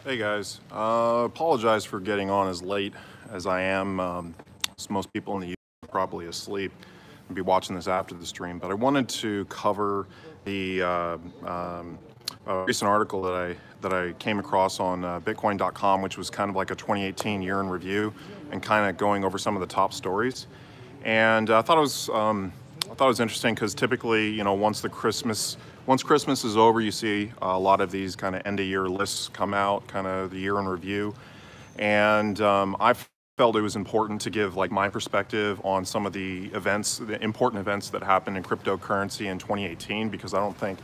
Hey guys, apologize for getting on as late as I am. Most people in the U.S. are probably asleep and be watching this after the stream, but I wanted to cover the recent article that I came across on Bitcoin.com, which was kind of like a 2018 year in review and kind of going over some of the top stories. And I thought it was interesting because typically, you know, once Christmas is over, you see a lot of these kind of end of year lists come out, kind of the year in review. And I felt it was important to give like my perspective on some of the events, the important events that happened in cryptocurrency in 2018, because I don't think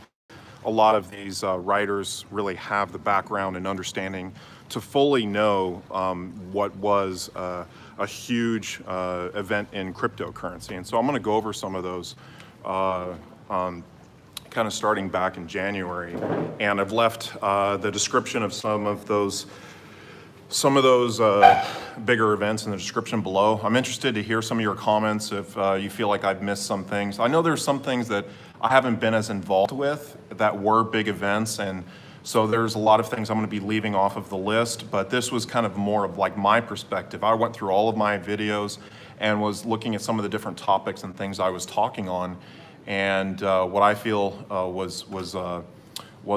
a lot of these writers really have the background and understanding to fully know what was a huge event in cryptocurrency. And so I'm going to go over some of those kind of starting back in January, and I've left the description of some of those bigger events in the description below. I'm interested to hear some of your comments if you feel like I've missed some things. I know there's some things that I haven't been as involved with that were big events, and so there's a lot of things I'm going to be leaving off of the list, but this was kind of more of like my perspective. I went through all of my videos and was looking at some of the different topics and things I was talking on, and what I feel was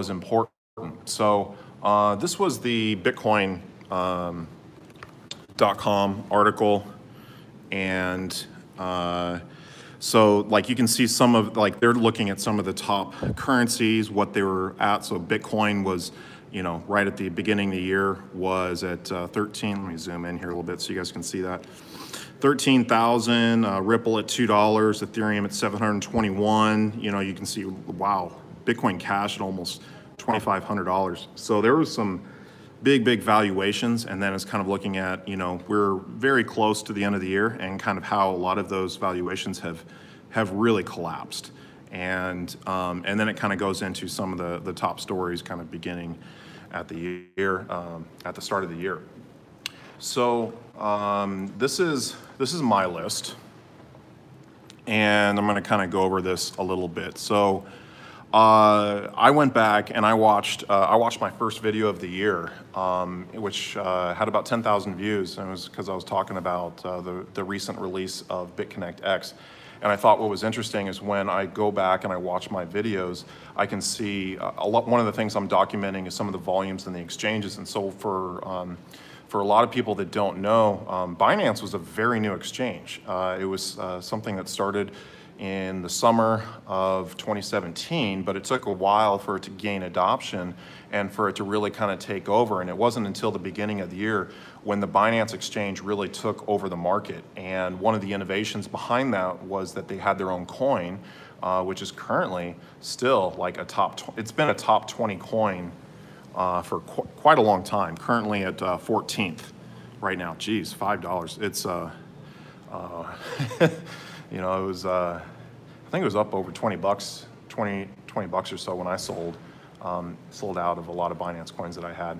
important. So this was the BitConnect article, and so like you can see some of, like, they're looking at some of the top currencies, what they were at. So Bitcoin was, you know, right at the beginning of the year was at 13. Let me zoom in here a little bit so you guys can see that. 13,000, Ripple at $2, Ethereum at 721. You know, you can see, wow, Bitcoin Cash at almost $2,500. So there was some big valuations, and then it's kind of looking at, you know, we're very close to the end of the year and kind of how a lot of those valuations have really collapsed. And then it kind of goes into some of the top stories kind of beginning at the year, at the start of the year. So this is my list, and I'm going to kind of go over this a little bit. So I went back and I watched my first video of the year, which had about 10,000 views, and it was because I was talking about the recent release of BitConnect X. And I thought what was interesting is when I go back and I watch my videos, I can see one of the things I'm documenting is some of the volumes in the exchanges. And so for a lot of people that don't know, Binance was a very new exchange. It was something that started in the summer of 2017, but it took a while for it to gain adoption and for it to really kind of take over. And it wasn't until the beginning of the year when the Binance exchange really took over the market. And one of the innovations behind that was that they had their own coin, which is currently still like it's been a top 20 coin for quite a long time, currently at 14th right now. Geez, $5. It's, you know, it was, I think it was up over 20 bucks or so when I sold out of a lot of Binance coins that I had.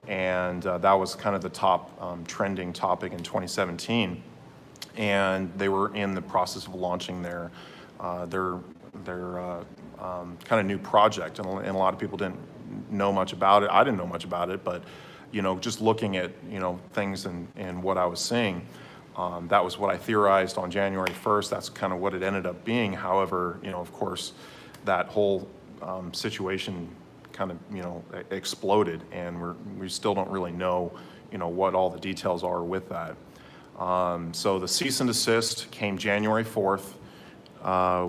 And that was kind of the top trending topic in 2017. And they were in the process of launching their kind of new project. And a lot of people didn't know much about it. I didn't know much about it, but, you know, just looking at, you know, things and what I was seeing, that was what I theorized on January 1st. That's kind of what it ended up being. However, you know, of course, that whole situation kind of, you know, exploded, and we still don't really know, you know, what all the details are with that. So the cease and desist came January 4th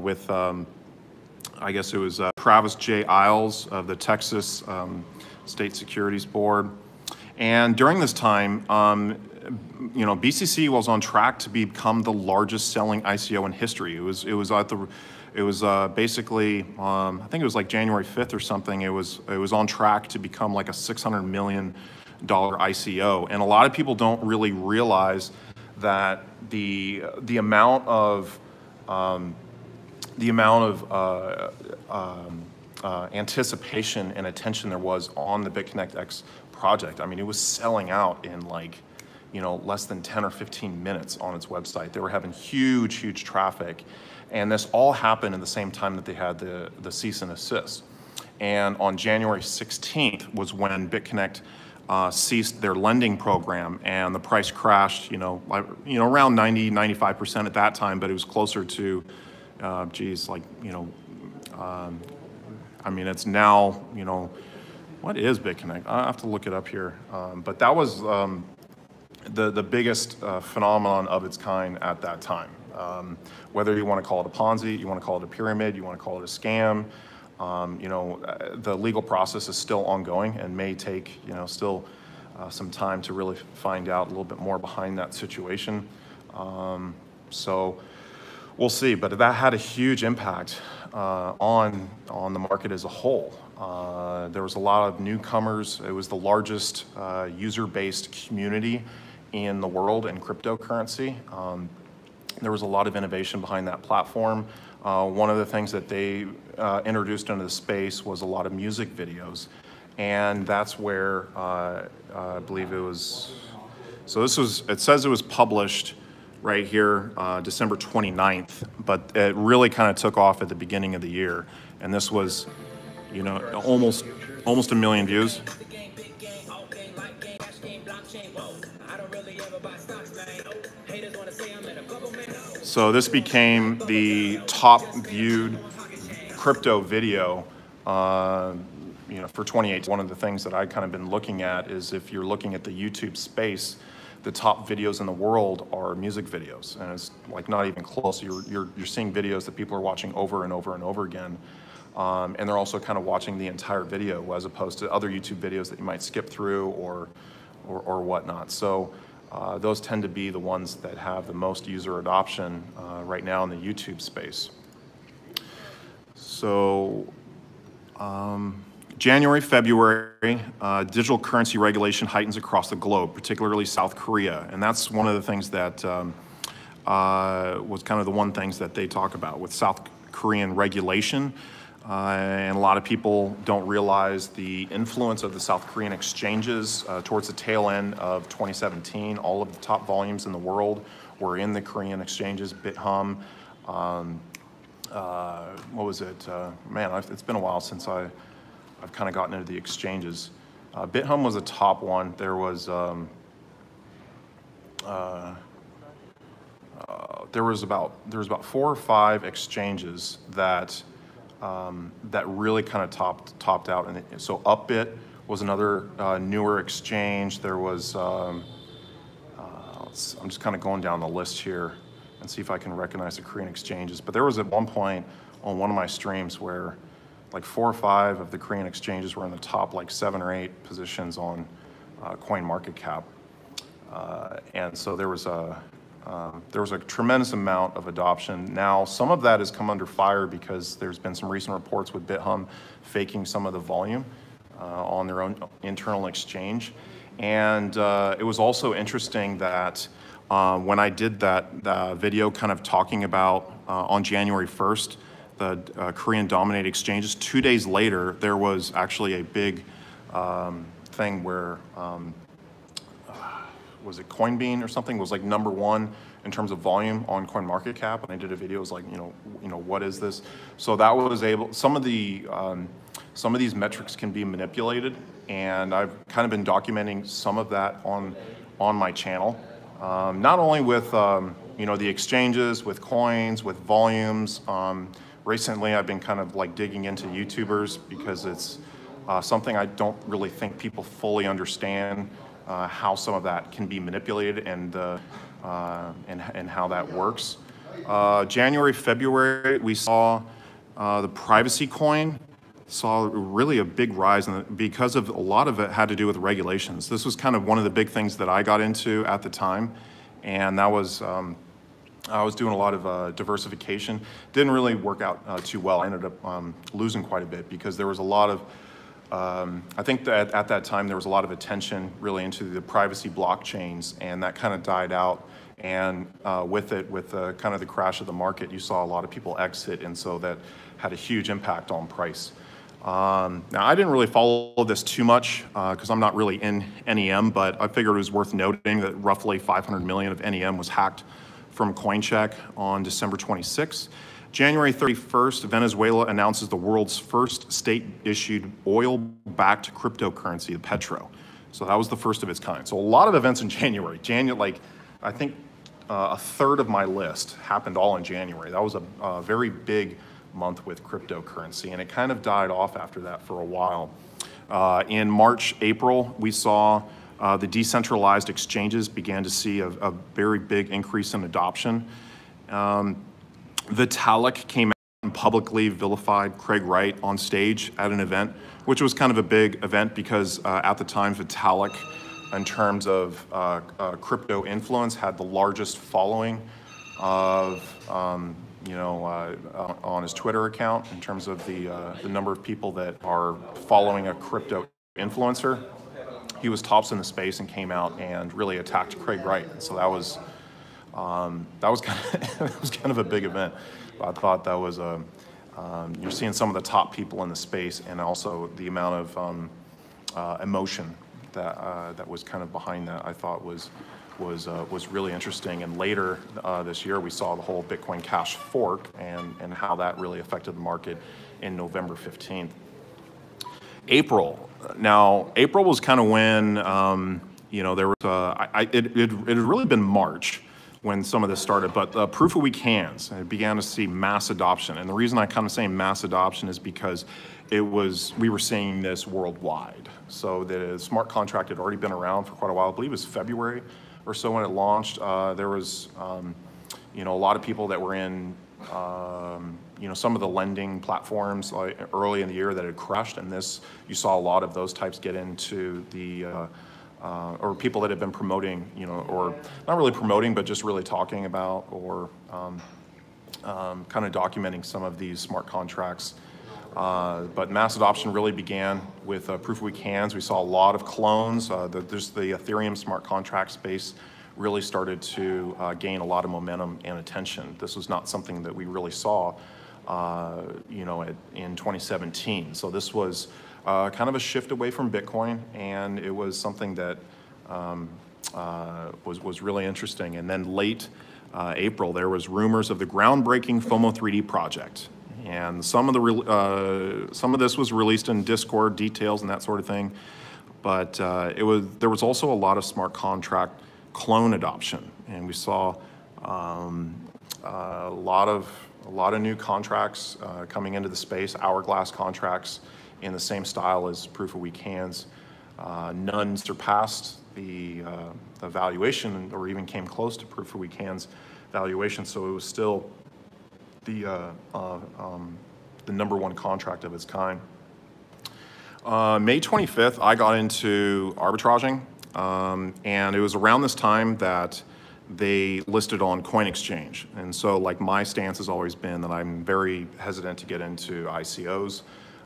with, I guess it was Travis J. Iles of the Texas State Securities Board. And during this time, you know, BCC was on track to become the largest selling ICO in history. It was basically, I think it was like January 5th or something. It was on track to become like a $600 million ICO. And a lot of people don't really realize that the amount of anticipation and attention there was on the BitConnect X project. I mean, it was selling out in like, you know, less than 10 or 15 minutes on its website. They were having huge traffic. And this all happened at the same time that they had the cease and desist. And on January 16th was when BitConnect ceased their lending program, and the price crashed, around 95% at that time, but it was closer to, I mean, it's now, what is BitConnect? I have to look it up here. But that was the biggest phenomenon of its kind at that time. Whether you want to call it a Ponzi, you want to call it a pyramid, you want to call it a scam, the legal process is still ongoing and may take, still some time to really find out a little bit more behind that situation. So we'll see, but that had a huge impact on the market as a whole. There was a lot of newcomers. It was the largest user-based community in the world in cryptocurrency. There was a lot of innovation behind that platform. One of the things that they introduced into the space was a lot of music videos. And that's where I believe it was, it says it was published right here, December 29th, but it really kind of took off at the beginning of the year. And this was, almost 1 million views. So this became the top viewed crypto video, for 2018. One of the things that I've kind of been looking at is if you're looking at the YouTube space, the top videos in the world are music videos, and it's like not even close. You're seeing videos that people are watching over and over and over again, and they're also kind of watching the entire video as opposed to other YouTube videos that you might skip through or whatnot. So those tend to be the ones that have the most user adoption right now in the YouTube space. So January, February, digital currency regulation heightens across the globe, particularly South Korea. And that's one of the things that was kind of the one things that they talk about with South Korean regulation. And a lot of people don't realize the influence of the South Korean exchanges towards the tail end of 2017. All of the top volumes in the world were in the Korean exchanges. BitHum, what was it? It's been a while since I've kind of gotten into the exchanges. BitHum was a top one. There was about 4 or 5 exchanges that really kind of topped out. And so Upbit was another newer exchange. There was, I'm just kind of going down the list here and see if I can recognize the Korean exchanges. But there was at one point on one of my streams where like 4 or 5 of the Korean exchanges were in the top like 7 or 8 positions on CoinMarketCap. And so there was a tremendous amount of adoption. Now, some of that has come under fire because there's been some recent reports with BitHum faking some of the volume on their own internal exchange. And it was also interesting that when I did that video kind of talking about on January 1st, the Korean-dominated exchanges, 2 days later, there was actually a big thing where was it Coinbean or something, was like #1 in terms of volume on CoinMarketCap, and I did a video. It was like, what is this? So that was able. Some of these metrics can be manipulated, and I've kind of been documenting some of that on my channel, not only with the exchanges, with coins, with volumes. Recently, I've been kind of like digging into YouTubers because it's something I don't really think people fully understand. How some of that can be manipulated and how that works. January, February, we saw the Privacy Coin saw really a big rise because of a lot of it had to do with regulations. This was kind of one of the big things that I got into at the time, and that was I was doing a lot of diversification. Didn't really work out too well. I ended up losing quite a bit because there was a lot of I think that at that time there was a lot of attention really into the privacy blockchains, and that kind of died out. And with kind of the crash of the market, you saw a lot of people exit, and so that had a huge impact on price. Now, I didn't really follow this too much because I'm not really in NEM, but I figured it was worth noting that roughly 500 million of NEM was hacked from CoinCheck on December 26th. January 31st, Venezuela announces the world's first state-issued oil-backed cryptocurrency, the Petro. So that was the first of its kind. So a lot of events in January. Like, I think a third of my list happened all in January. That was a very big month with cryptocurrency, and it kind of died off after that for a while. In March, April, we saw the decentralized exchanges began to see a very big increase in adoption. Vitalik came out and publicly vilified Craig Wright on stage at an event, which was kind of a big event because at the time Vitalik, in terms of crypto influence, had the largest following of on his Twitter account in terms of the number of people that are following a crypto influencer. He was tops in the space and came out and really attacked Craig Wright. And so that was kind of, that was kind of a big event. I thought that was you're seeing some of the top people in the space, and also the amount of emotion that was kind of behind that. I thought was really interesting. And later this year, we saw the whole Bitcoin Cash fork and how that really affected the market in November 15th. April. Now, April was kind of when, there was, it had really been March when some of this started, but proof of week hands, and it began to see mass adoption. And the reason I kind of say mass adoption is because we were seeing this worldwide. So the smart contract had already been around for quite a while. I believe it was February or so when it launched. There was, a lot of people that were in, some of the lending platforms like early in the year that had crashed, and you saw a lot of those types get into the, or people that had been promoting, or not really promoting, but just really talking about or kind of documenting some of these smart contracts. But mass adoption really began with proof of week hands. We saw a lot of clones. Just the Ethereum smart contract space really started to gain a lot of momentum and attention. This was not something that we really saw, in 2017. So this was kind of a shift away from Bitcoin, and it was something that was really interesting. And then late April, there was rumors of the groundbreaking FOMO 3D project. And some of this was released in Discord, details and that sort of thing. But there was also a lot of smart contract clone adoption, and we saw a lot of new contracts coming into the space, hourglass contracts in the same style as proof of week hands. None surpassed the valuation or even came close to proof of week hands valuation, so it was still the number one contract of its kind. May 25th, I got into arbitraging, and it was around this time that they listed on CoinExchange. And so, like, my stance has always been that I'm very hesitant to get into ICOs.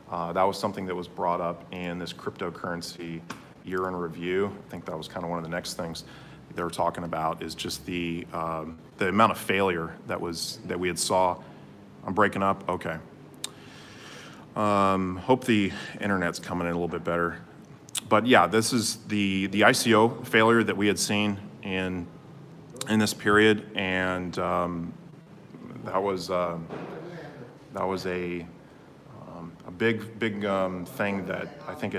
That was something that was brought up in this cryptocurrency year in review. I think that was kind of one of the next things they were talking about, is just the amount of failure that we had saw. I'm breaking up, okay. Hope the internet's coming in a little bit better. But yeah, this is the ICO failure that we had seen in this period, and that was a big thing that I think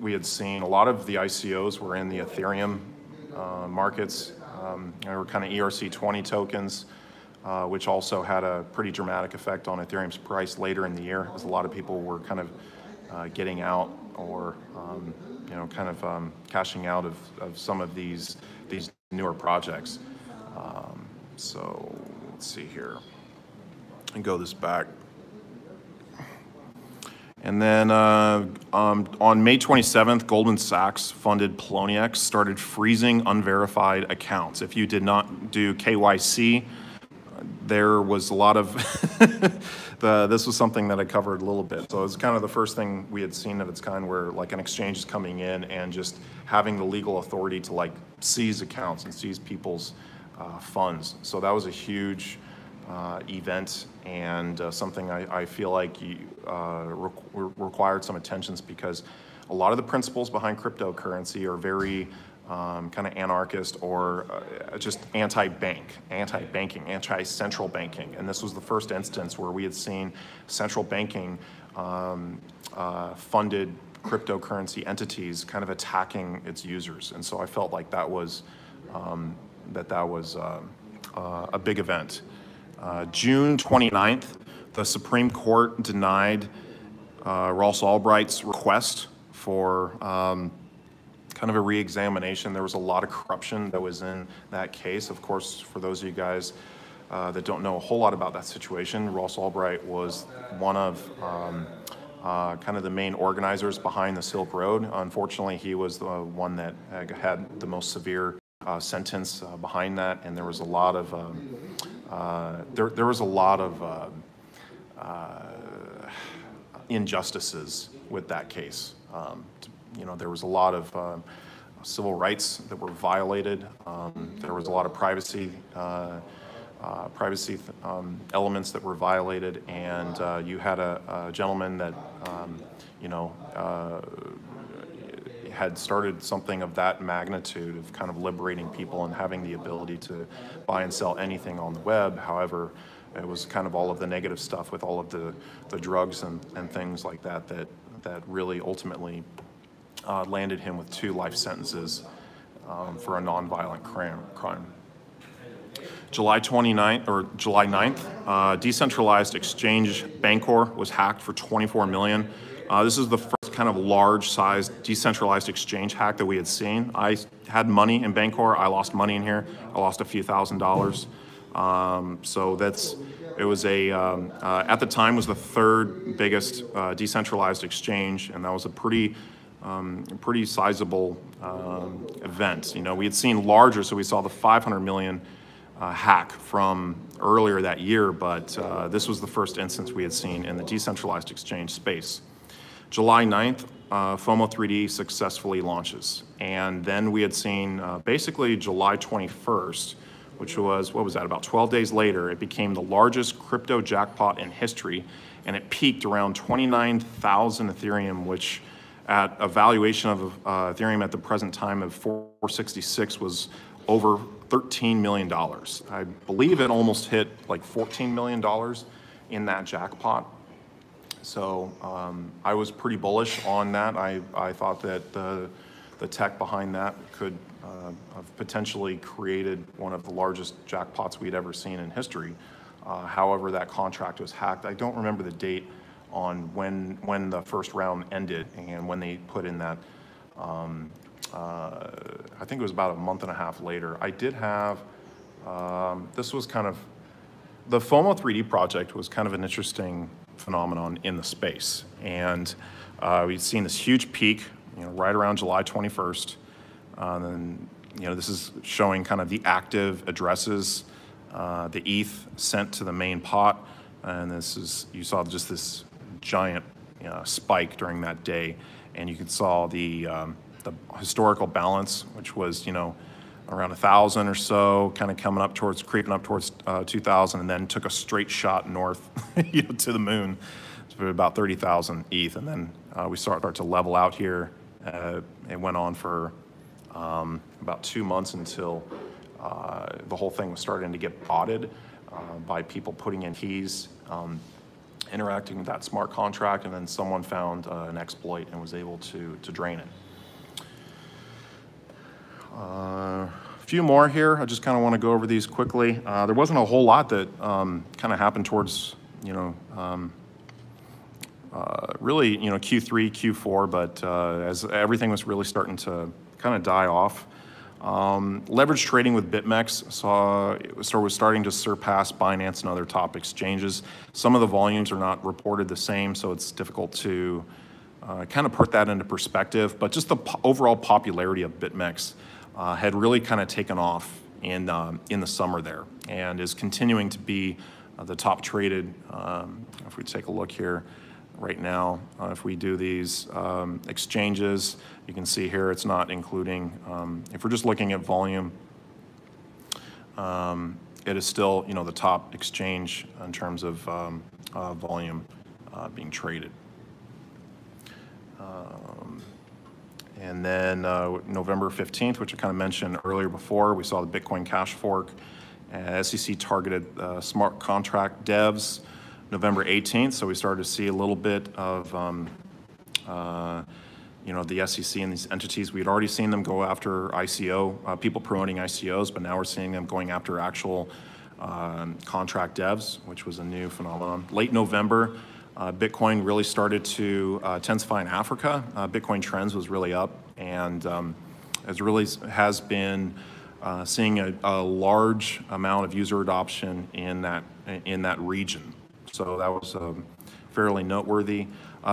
we had seen. A lot of the ICOs were in the Ethereum markets. They were kind of ERC20 tokens, which also had a pretty dramatic effect on Ethereum's price later in the year, as a lot of people were kind of getting out or cashing out of some of these newer projects. So let's see here, and go this back. And then on May 27th, Goldman Sachs funded Poloniex started freezing unverified accounts. If you did not do KYC, there was a lot of, this was something that I covered a little bit. So it was kind of the first thing we had seen of its kind where like an exchange is coming in and just having the legal authority to like seize accounts and seize people's funds. So that was a huge event, and something I feel like required some attention, because a lot of the principles behind cryptocurrency are very kind of anarchist or just anti-banking, anti-central banking. And this was the first instance where we had seen central banking funded cryptocurrency entities kind of attacking its users. And so I felt like that was a big event. June 29th, the Supreme Court denied Ross Albright's request for kind of a re-examination. There was a lot of corruption that was in that case. Of course, for those of you guys that don't know a whole lot about that situation, Ross Albright was one of kind of the main organizers behind the Silk Road. Unfortunately, he was the one that had the most severe sentence behind that, and there was a lot of injustices with that case. You know, there was a lot of civil rights that were violated. There was a lot of privacy elements that were violated, and you had a gentleman that you know, had started something of that magnitude of kind of liberating people and having the ability to buy and sell anything on the web. However, it was kind of all of the negative stuff with all of the drugs and things like that that really ultimately landed him with 2 life sentences for a nonviolent crime. July 9th, Decentralized Exchange Bancor was hacked for $24 million. This is the first kind of large-sized decentralized exchange hack that we had seen. I had money in Bancor. I lost money in here. I lost a few $1,000s. So it was at the time was the 3rd biggest decentralized exchange, and that was a pretty sizable event. You know, we had seen larger, so we saw the 500 million hack from earlier that year, but this was the first instance we had seen in the decentralized exchange space. July 9th, FOMO 3D successfully launches, and then we had seen basically July 21st, which was, what was that, about 12 days later, it became the largest crypto jackpot in history, and it peaked around 29,000 Ethereum, which at a valuation of Ethereum at the present time of 466 was over $13 million. I believe it almost hit like $14 million in that jackpot. So I was pretty bullish on that. I thought that the tech behind that could have potentially created one of the largest jackpots we'd ever seen in history. However, that contract was hacked. I don't remember the date on when the first round ended and when they put in that. I think it was about a month and a half later. I did have, this was kind of, the FOMO 3D project was kind of an interesting phenomenon in the space. And we've seen this huge peak, you know, right around July 21st. Then, you know, this is showing kind of the active addresses, the ETH sent to the main pot. And this is, you saw just this giant spike during that day. And you saw the historical balance, which was, you know, around 1,000 or so, kind of coming up towards, creeping up towards 2,000, and then took a straight shot north you know, to the moon for about 30,000 ETH. And then we start to level out here. It went on for about 2 months until the whole thing was starting to get botted by people putting in keys, interacting with that smart contract, and then someone found an exploit and was able to drain it. A few more here. I just kind of want to go over these quickly. There wasn't a whole lot that kind of happened towards, you know, really, you know, Q3, Q4, but as everything was really starting to kind of die off. Leverage trading with BitMEX was starting to surpass Binance and other top exchanges. Some of the volumes are not reported the same, so it's difficult to kind of put that into perspective. But just the overall popularity of BitMEX had really kind of taken off in the summer there, and is continuing to be the top traded. If we take a look here right now, if we do these exchanges, you can see here it's not including, if we're just looking at volume, it is still, you know, the top exchange in terms of volume being traded. And then November 15th, which I kind of mentioned earlier before, we saw the Bitcoin Cash fork. SEC targeted smart contract devs. November 18th, so we started to see a little bit of the SEC and these entities. We had already seen them go after ICO, people promoting ICOs, but now we're seeing them going after actual contract devs, which was a new phenomenon. Late November, Bitcoin really started to intensify in Africa. Bitcoin Trends was really up, and it really has been seeing a large amount of user adoption in that region. So that was fairly noteworthy.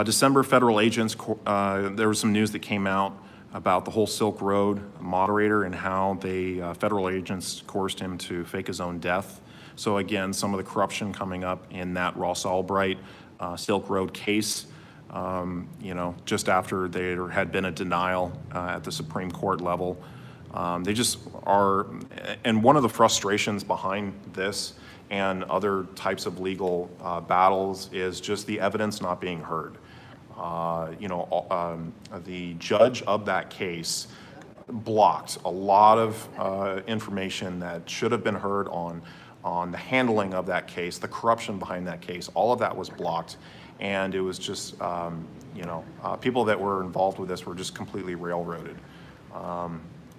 December, federal agents, there was some news that came out about the whole Silk Road moderator and how federal agents coerced him to fake his own death. So again, some of the corruption coming up in that Ross Albright Silk Road case, just after there had been a denial at the Supreme Court level. They just are, and one of the frustrations behind this and other types of legal battles is just the evidence not being heard. The judge of that case blocked a lot of information that should have been heard on the handling of that case, the corruption behind that case. All of that was blocked, and it was just, people that were involved with this were just completely railroaded.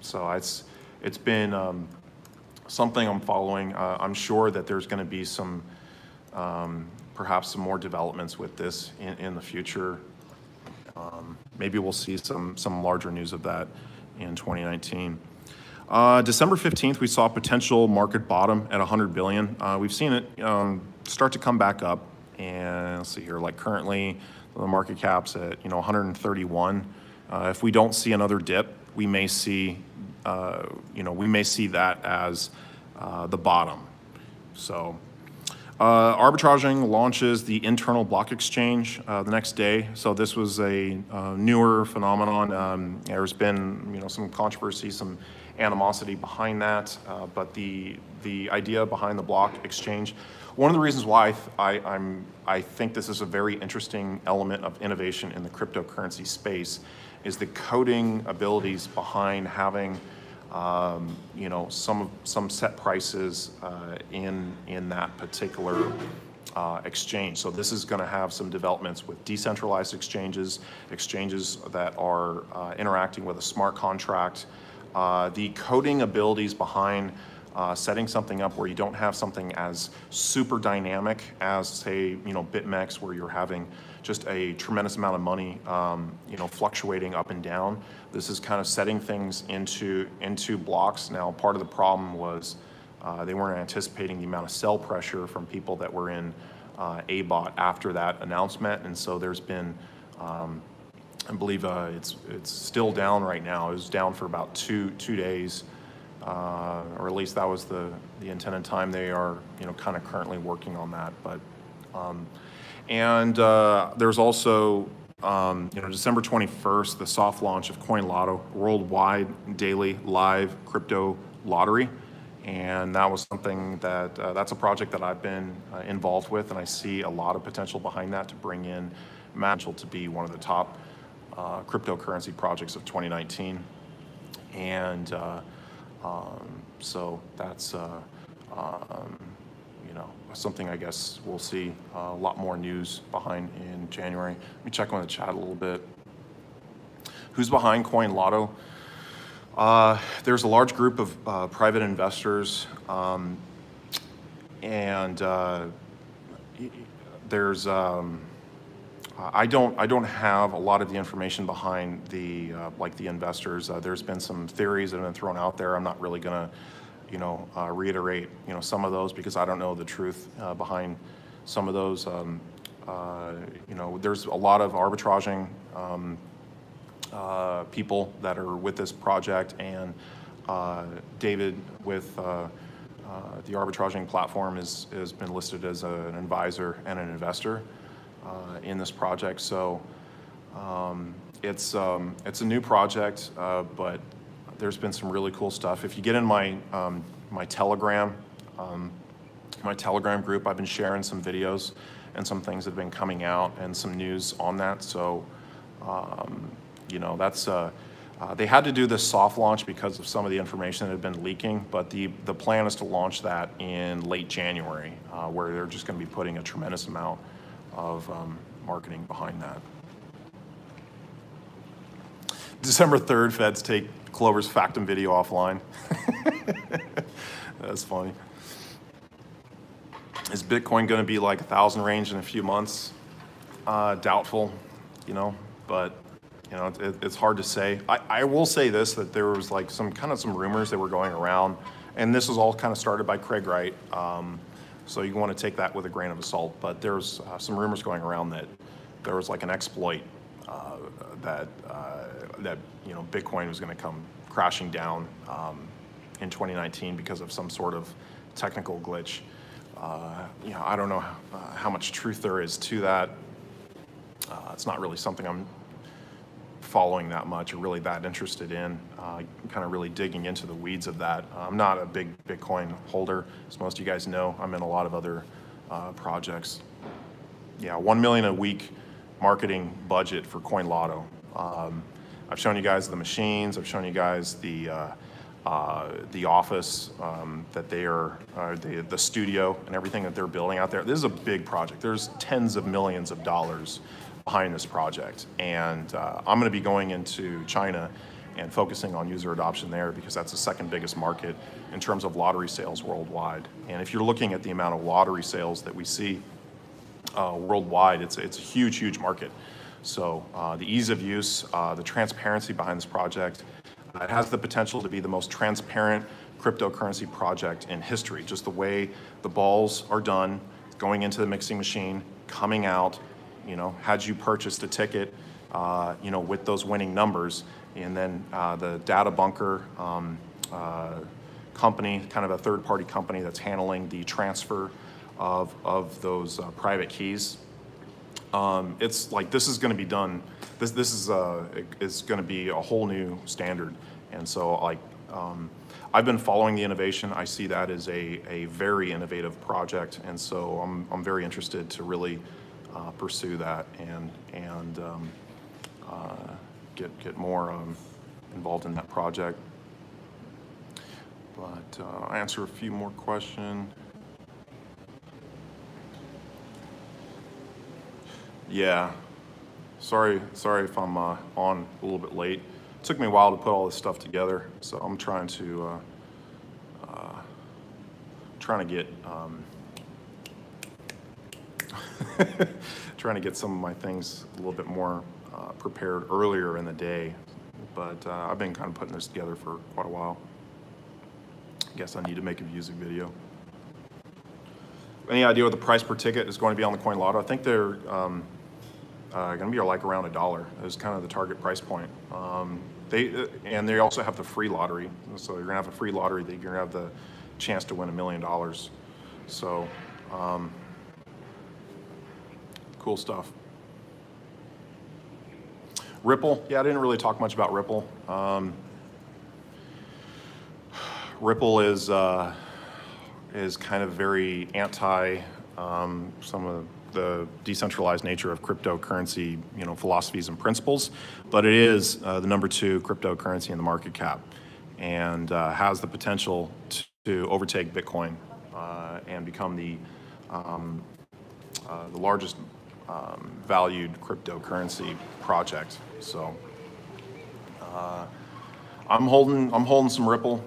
So it's been something I'm following. I'm sure that there's going to be some, perhaps some more developments with this in the future. Maybe we'll see some larger news of that in 2019. December 15th, we saw potential market bottom at 100 billion. We've seen it start to come back up, and let's see here, like currently the market cap's at 131. If we don't see another dip, we may see that as the bottom. So arbitraging launches the internal block exchange the next day. So this was a newer phenomenon. There's been some controversy, some animosity behind that, but the idea behind the block exchange, one of the reasons why I think this is a very interesting element of innovation in the cryptocurrency space is the coding abilities behind having some set prices in that particular exchange. So this is going to have some developments with decentralized exchanges that are interacting with a smart contract. The coding abilities behind setting something up where you don't have something as super dynamic as, say, BitMEX, where you're having just a tremendous amount of money, fluctuating up and down. This is kind of setting things into blocks. Now, part of the problem was they weren't anticipating the amount of sell pressure from people that were in ABOT after that announcement, and so there's been, I believe it's still down right now. It was down for about two days, or at least that was the intended time. They are kind of currently working on that, but. And there's also, December 21st, the soft launch of Coin Lotto, worldwide daily live crypto lottery. And that was something that's a project that I've been involved with, and I see a lot of potential behind that to bring in potential to be one of the top cryptocurrency projects of 2019. And so that's, something I guess we'll see a lot more news behind in January. Let me check on the chat a little bit. Who's behind Coin Lotto? There's a large group of private investors, and there's I don't have a lot of the information behind the the investors. There's been some theories that have been thrown out there. I'm not really gonna reiterate some of those because I don't know the truth behind some of those. There's a lot of arbitraging people that are with this project, and David with the arbitraging platform has been listed as an advisor and an investor in this project. So it's a new project, but there's been some really cool stuff. If you get in my Telegram, group, I've been sharing some videos and some things that have been coming out and some news on that. So, They had to do this soft launch because of some of the information that had been leaking, but the plan is to launch that in late January, where they're just going to be putting a tremendous amount of marketing behind that. December 3rd, feds take Clover's Factum video offline. That's funny. Is Bitcoin going to be like 1,000 range in a few months? Doubtful, you know, but you know, it's hard to say. I will say this, that there was like some rumors that were going around, and this was all kind of started by Craig Wright. So you want to take that with a grain of salt, but there's some rumors going around that there was like an exploit that you know, Bitcoin was going to come crashing down in 2019 because of some sort of technical glitch. You know, I don't know how much truth there is to that. It's not really something I'm following that much or really that interested in, kind of really digging into the weeds of that. I'm not a big Bitcoin holder, as most of you guys know. I'm in a lot of other projects. Yeah, 1 million a week marketing budget for Coin Lotto. I've shown you guys the machines. I've shown you guys the office that they are, the studio and everything that they're building out there. This is a big project. There's tens of millions of dollars behind this project, and I'm going to be going into China and focusing on user adoption there because that's the second biggest market in terms of lottery sales worldwide. And if you're looking at the amount of lottery sales that we see worldwide, it's a huge market. So the ease of use, the transparency behind this project, it has the potential to be the most transparent cryptocurrency project in history. Just the way the balls are done, going into the mixing machine, coming out, you know, had you purchased a ticket, you know, with those winning numbers, and then the data bunker company, kind of a third-party company that's handling the transfer of those private keys. It's like, this is going to be done. This is going to be a whole new standard, and so like I've been following the innovation. I see that as a very innovative project, and so I'm very interested to really pursue that and get more involved in that project. But I'll answer a few more questions. Yeah, sorry if I'm on a little bit late. It took me a while to put all this stuff together, so I'm trying to get trying to get some of my things a little bit more prepared earlier in the day. But I've been kind of putting this together for quite a while. I guess I need to make a music video. Any idea what the price per ticket is going to be on the Coin Lotto? I think they're going to be like around $1 is kind of the target price point. They also have the free lottery, so you're gonna have a free lottery that you're gonna have the chance to win $1 million. So cool stuff. Ripple, yeah, I didn't really talk much about Ripple. Ripple is kind of very anti some of the decentralized nature of cryptocurrency, you know, philosophies and principles, but it is the #2 cryptocurrency in the market cap, and has the potential to overtake Bitcoin and become the largest valued cryptocurrency project. So I'm holding some Ripple.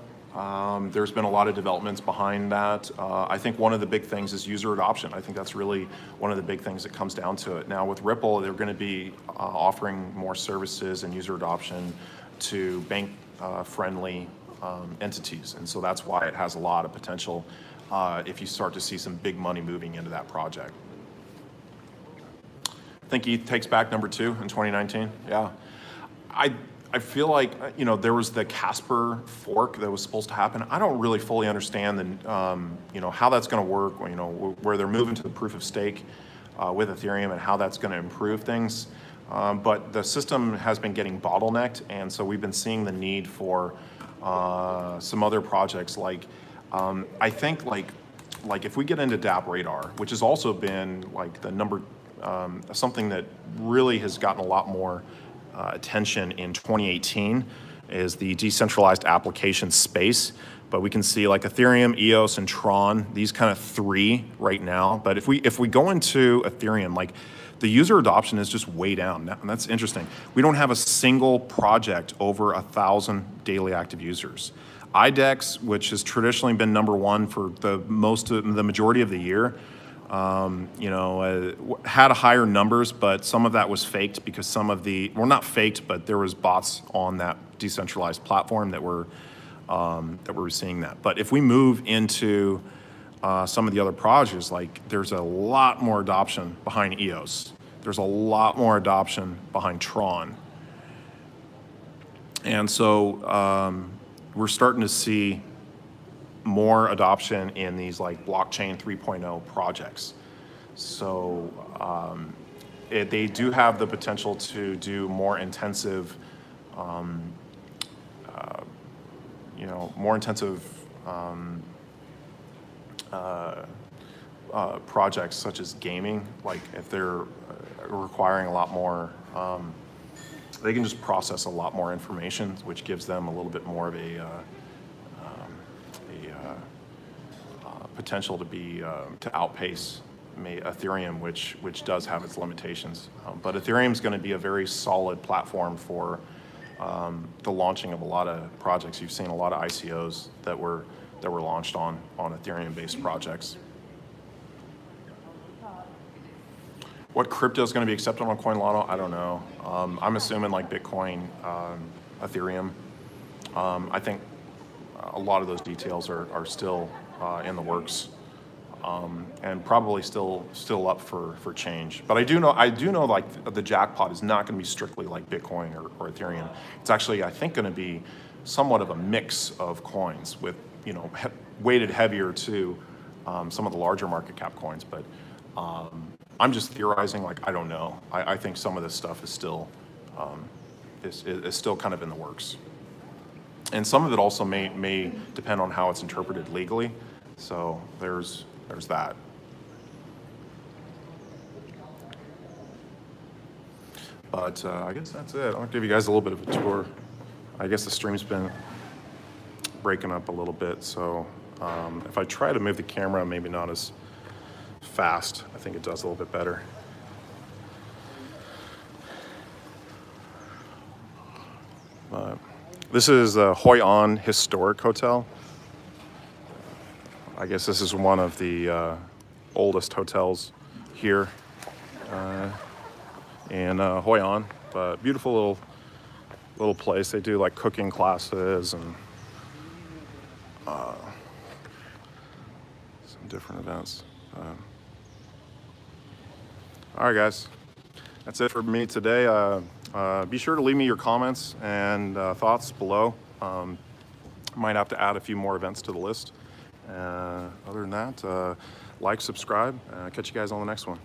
There's been a lot of developments behind that. I think one of the big things is user adoption. I think that's really one of the big things that comes down to it. Now with Ripple, they're going to be offering more services and user adoption to bank-friendly entities, and so that's why it has a lot of potential if you start to see some big money moving into that project. I think ETH takes back #2 in 2019. Yeah, I feel like, you know, there was the Casper fork that was supposed to happen. I don't really fully understand you know, how that's going to work. You know, where they're moving to the proof of stake with Ethereum and how that's going to improve things. But the system has been getting bottlenecked, and so we've been seeing the need for some other projects like I think like if we get into Dap Radar, which has also been like the something that really has gotten a lot more attention in 2018. is the decentralized application space. But we can see like Ethereum, EOS, and Tron, these kind of three right now. But if we go into Ethereum, like the user adoption is just way down. And that's interesting. We don't have a single project over 1,000 daily active users. IDEX, which has traditionally been #1 for the majority of the year, had higher numbers, but some of that was faked because some of the, well, not faked, but there was bots on that decentralized platform that were seeing that. But if we move into some of the other projects, like there's a lot more adoption behind EOS. There's a lot more adoption behind Tron. And so we're starting to see more adoption in these like blockchain 3.0 projects. So they do have the potential to do more intensive, projects such as gaming. Like if they're requiring a lot more, they can just process a lot more information, which gives them a little bit more of a potential to be to outpace Ethereum, which does have its limitations. But Ethereum is going to be a very solid platform for the launching of a lot of projects. You've seen a lot of ICOs that were launched on Ethereum-based projects. What crypto is going to be accepted on CoinLotto? I don't know. I'm assuming like Bitcoin, Ethereum. I think a lot of those details are still in the works, and probably still up for change. But I do know like the jackpot is not going to be strictly like Bitcoin or Ethereum. It's actually, I think, going to be somewhat of a mix of coins with, weighted heavier to some of the larger market cap coins. But I'm just theorizing. Like, I don't know. I think some of this stuff is still is still kind of in the works, and some of it also may depend on how it's interpreted legally. So there's that. But I guess that's it. I'll give you guys a little bit of a tour. I guess the stream's been breaking up a little bit, so if I try to move the camera, maybe not as fast, I think it does a little bit better. This is the Hoi An Historic Hotel. I guess this is one of the oldest hotels here in Hoi An. But beautiful little place. They do like cooking classes and some different events. All right, guys, that's it for me today. Be sure to leave me your comments and thoughts below. Might have to add a few more events to the list. Other than that, like, subscribe. Catch you guys on the next one.